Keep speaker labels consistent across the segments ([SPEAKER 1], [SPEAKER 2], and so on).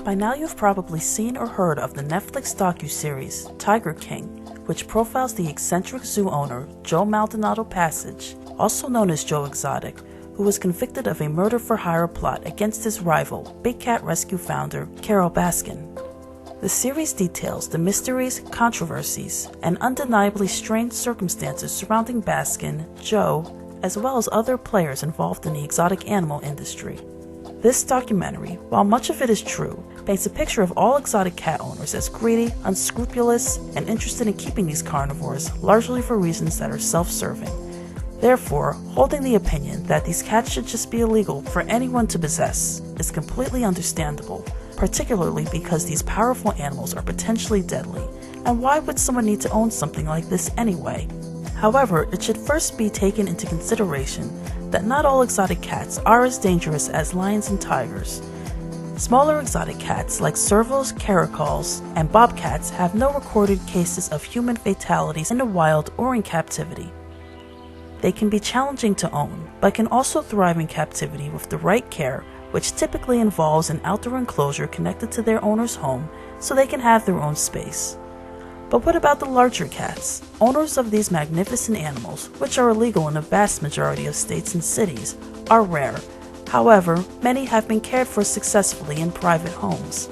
[SPEAKER 1] By now you've probably seen or heard of the Netflix docuseries Tiger King, which profiles the eccentric zoo owner Joe Maldonado Passage, also known as Joe Exotic, who was convicted of a murder-for-hire plot against his rival, Big Cat Rescue founder Carole Baskin. The series details the mysteries, controversies, and undeniably strange circumstances surrounding Baskin, Joe, as well as other players involved in the exotic animal industry. This documentary, while much of it is true, paints a picture of all exotic cat owners as greedy, unscrupulous, and interested in keeping these carnivores largely for reasons that are self-serving. Therefore, holding the opinion that these cats should just be illegal for anyone to possess is completely understandable, particularly because these powerful animals are potentially deadly, and why would someone need to own something like this anyway? However, it should first be taken into consideration that not all exotic cats are as dangerous as lions and tigers. Smaller exotic cats like servals, caracoles, and bobcats have no recorded cases of human fatalities in the wild or in captivity. They can be challenging to own, but can also thrive in captivity with the right care, which typically involves an outdoor enclosure connected to their owner's home so they can have their own space. But what about the larger cats? Owners of these magnificent animals, which are illegal in a vast majority of states and cities, are rare. However, many have been cared for successfully in private homes.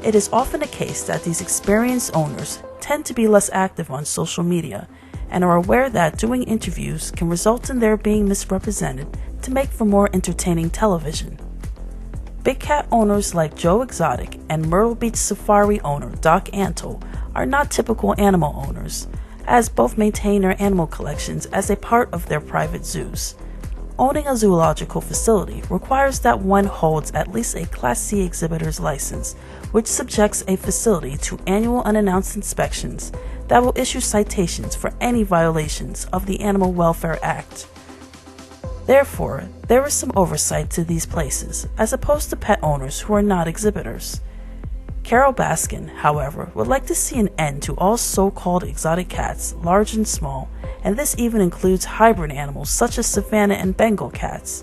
[SPEAKER 1] It is often the case that these experienced owners tend to be less active on social media and are aware that doing interviews can result in their being misrepresented to make for more entertaining television. Big cat owners like Joe Exotic and Myrtle Beach Safari owner Doc Antle are not typical animal owners, as both maintain their animal collections as a part of their private zoos. Owning a zoological facility requires that one holds at least a Class C exhibitor's license, which subjects a facility to annual unannounced inspections that will issue citations for any violations of the Animal Welfare Act. Therefore, there is some oversight to these places, as opposed to pet owners who are not exhibitors. Carole Baskin, however, would like to see an end to all so-called exotic cats, large and small, and this even includes hybrid animals such as savanna and Bengal cats.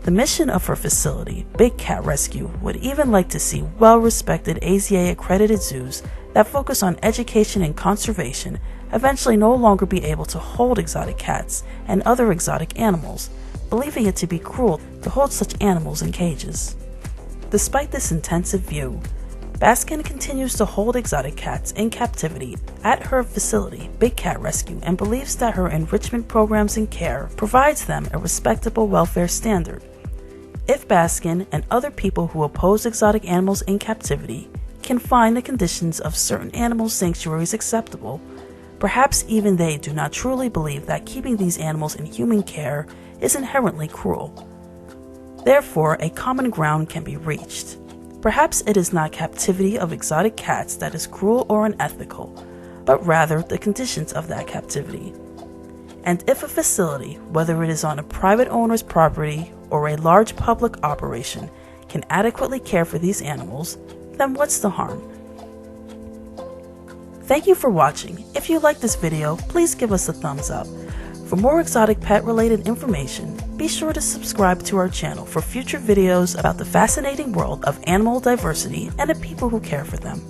[SPEAKER 1] The mission of her facility, Big Cat Rescue, would even like to see well-respected AZA-accredited zoos that focus on education and conservation eventually no longer be able to hold exotic cats and other exotic animals, believing it to be cruel to hold such animals in cages. Despite this intensive view, Baskin continues to hold exotic cats in captivity at her facility, Big Cat Rescue, and believes that her enrichment programs and care provides them a respectable welfare standard. If Baskin and other people who oppose exotic animals in captivity can find the conditions of certain animal sanctuaries acceptable, perhaps even they do not truly believe that keeping these animals in human care is inherently cruel. Therefore, a common ground can be reached. Perhaps it is not captivity of exotic cats that is cruel or unethical, but rather the conditions of that captivity. And if a facility, whether it is on a private owner's property or a large public operation, can adequately care for these animals, then what's the harm? Thank you for watching. If you liked this video, please give us a thumbs up. For more exotic pet-related information, be sure to subscribe to our channel for future videos about the fascinating world of animal diversity and the people who care for them.